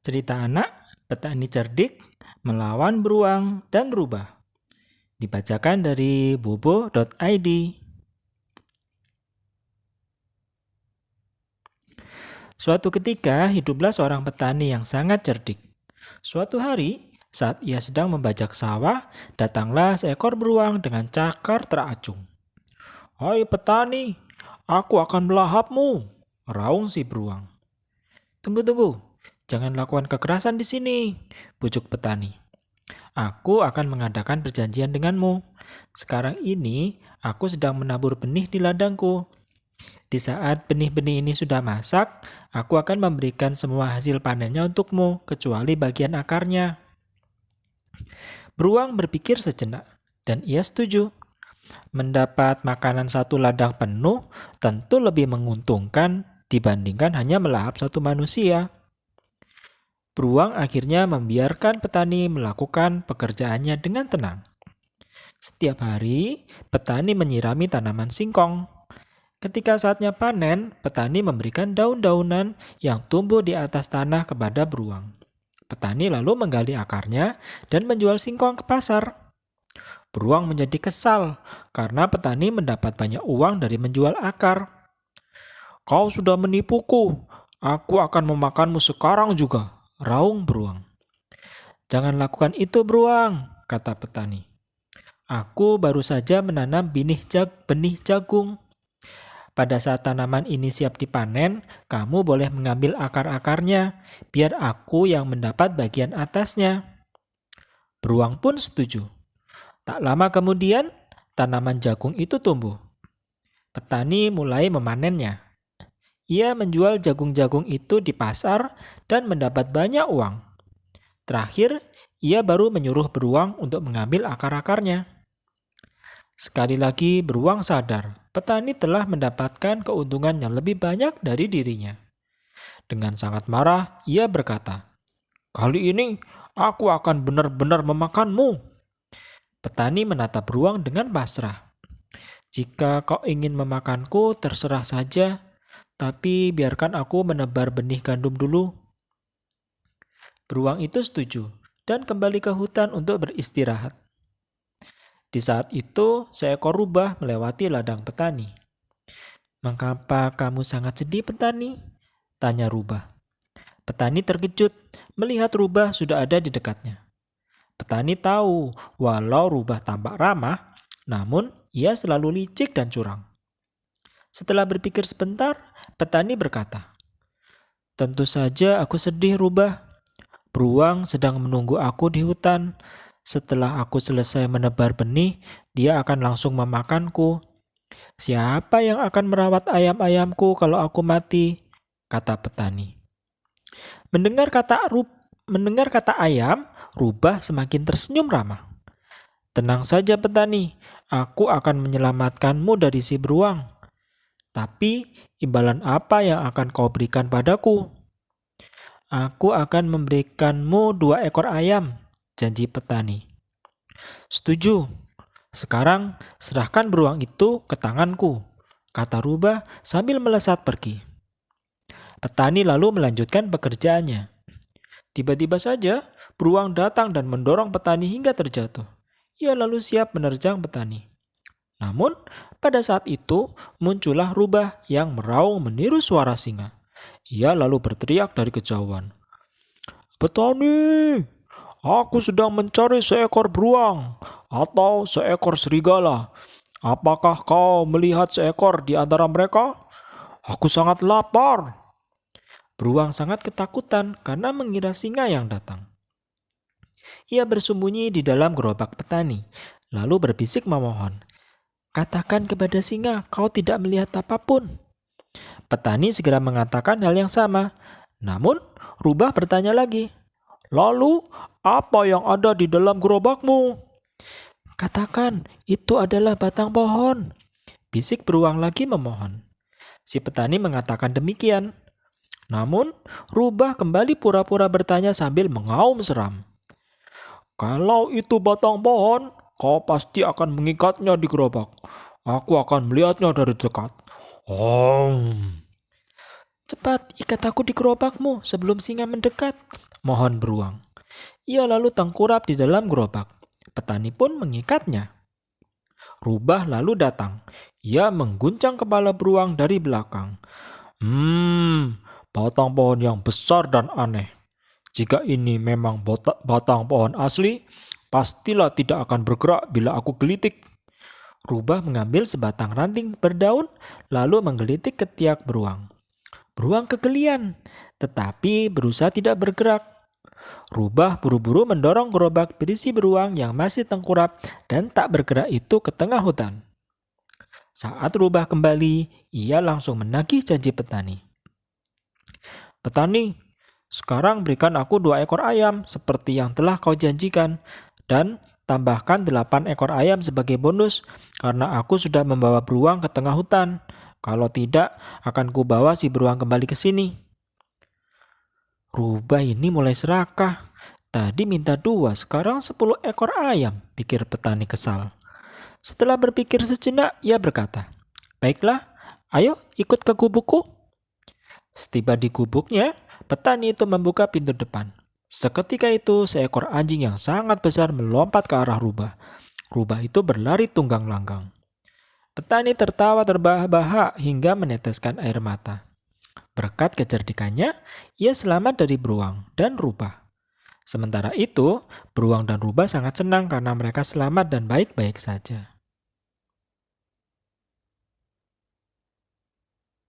Cerita anak petani cerdik melawan beruang dan rubah. Dibacakan dari bobo.id. Suatu ketika hiduplah seorang petani yang sangat cerdik. Suatu hari, saat ia sedang membajak sawah, datanglah seekor beruang dengan cakar teracung. "Hai petani, aku akan melahapmu," raung si beruang. Tunggu, jangan lakukan kekerasan di sini," bujuk petani. "Aku akan mengadakan perjanjian denganmu. Sekarang ini, aku sedang menabur benih di ladangku. Di saat benih-benih ini sudah masak, aku akan memberikan semua hasil panennya untukmu, kecuali bagian akarnya." Beruang berpikir sejenak, dan ia setuju. Mendapat makanan satu ladang penuh tentu lebih menguntungkan dibandingkan hanya melahap satu manusia. Beruang akhirnya membiarkan petani melakukan pekerjaannya dengan tenang. Setiap hari, petani menyirami tanaman singkong. Ketika saatnya panen, petani memberikan daun-daunan yang tumbuh di atas tanah kepada beruang. Petani lalu menggali akarnya dan menjual singkong ke pasar. Beruang menjadi kesal karena petani mendapat banyak uang dari menjual akar. "Kau sudah menipuku. Aku akan memakanmu sekarang juga," raung beruang. "Jangan lakukan itu, beruang," kata petani. "Aku baru saja menanam benih jagung. Pada saat tanaman ini siap dipanen, kamu boleh mengambil akar-akarnya, biar aku yang mendapat bagian atasnya." Beruang pun setuju. Tak lama kemudian, tanaman jagung itu tumbuh. Petani mulai memanennya. Ia menjual jagung-jagung itu di pasar dan mendapat banyak uang. Terakhir, ia baru menyuruh beruang untuk mengambil akar-akarnya. Sekali lagi beruang sadar, petani telah mendapatkan keuntungan yang lebih banyak dari dirinya. Dengan sangat marah, ia berkata, "Kali ini aku akan benar-benar memakanmu." Petani menatap beruang dengan pasrah. "Jika kau ingin memakanku, terserah saja, tapi biarkan aku menebar benih gandum dulu." Beruang itu setuju dan kembali ke hutan untuk beristirahat. Di saat itu, seekor rubah melewati ladang petani. "Mengapa kamu sangat sedih, petani?" tanya rubah. Petani terkejut melihat rubah sudah ada di dekatnya. Petani tahu walau rubah tampak ramah, namun ia selalu licik dan curang. Setelah berpikir sebentar, petani berkata, "Tentu saja aku sedih, rubah. Beruang sedang menunggu aku di hutan. Setelah aku selesai menebar benih, dia akan langsung memakanku. Siapa yang akan merawat ayam-ayamku kalau aku mati?" kata petani. Mendengar kata ayam, rubah semakin tersenyum ramah. "Tenang saja, petani. Aku akan menyelamatkanmu dari si beruang. Tapi imbalan apa yang akan kau berikan padaku?" "Aku akan memberikanmu 2 ekor ayam," janji petani. "Setuju. Sekarang serahkan beruang itu ke tanganku," kata rubah sambil melesat pergi. Petani lalu melanjutkan pekerjaannya. Tiba-tiba saja, beruang datang dan mendorong petani hingga terjatuh. Ia lalu siap menerjang petani. Namun, pada saat itu muncullah rubah yang meraung meniru suara singa. Ia lalu berteriak dari kejauhan, "Petani, aku sedang mencari seekor beruang atau seekor serigala. Apakah kau melihat seekor di antara mereka? Aku sangat lapar." Beruang sangat ketakutan karena mengira singa yang datang. Ia bersembunyi di dalam gerobak petani, lalu berbisik memohon, "Katakan kepada singa, kau tidak melihat apapun." Petani segera mengatakan hal yang sama. Namun, rubah bertanya lagi, "Lalu, apa yang ada di dalam gerobakmu?" "Katakan, itu adalah batang pohon," bisik beruang lagi memohon. Si petani mengatakan demikian. Namun, rubah kembali pura-pura bertanya sambil mengaum seram, "Kalau itu batang pohon, kau pasti akan mengikatnya di gerobak. Aku akan melihatnya dari dekat." "Oh." "Cepat, ikat aku di gerobakmu sebelum singa mendekat," mohon beruang. Ia lalu tengkurap di dalam gerobak. Petani pun mengikatnya. Rubah lalu datang. Ia mengguncang kepala beruang dari belakang. Batang pohon yang besar dan aneh. Jika ini memang batang pohon asli, pastilah tidak akan bergerak bila aku gelitik. Rubah mengambil sebatang ranting berdaun, lalu menggelitik ketiak beruang. Beruang kegelian, tetapi berusaha tidak bergerak. Rubah buru-buru mendorong gerobak berisi beruang yang masih tengkurap dan tak bergerak itu ke tengah hutan. Saat Rubah kembali, ia langsung menagih janji petani. Petani, sekarang berikan aku 2 ekor ayam seperti yang telah kau janjikan, dan tambahkan 8 ekor ayam sebagai bonus karena aku sudah membawa beruang ke tengah hutan. Kalau tidak, akan kubawa si beruang kembali ke sini. Rubah ini mulai serakah. Tadi minta 2, sekarang 10 ekor ayam, pikir petani kesal. Setelah berpikir sejenak, ia berkata, "Baiklah, ayo ikut ke gubukku." Setiba di gubuknya, petani itu membuka pintu depan. Seketika itu, seekor anjing yang sangat besar melompat ke arah Rubah. Rubah itu berlari tunggang langgang. Petani tertawa terbahak-bahak hingga meneteskan air mata. Berkat kecerdikannya, ia selamat dari beruang dan Rubah. Sementara itu, beruang dan Rubah sangat senang karena mereka selamat dan baik-baik saja.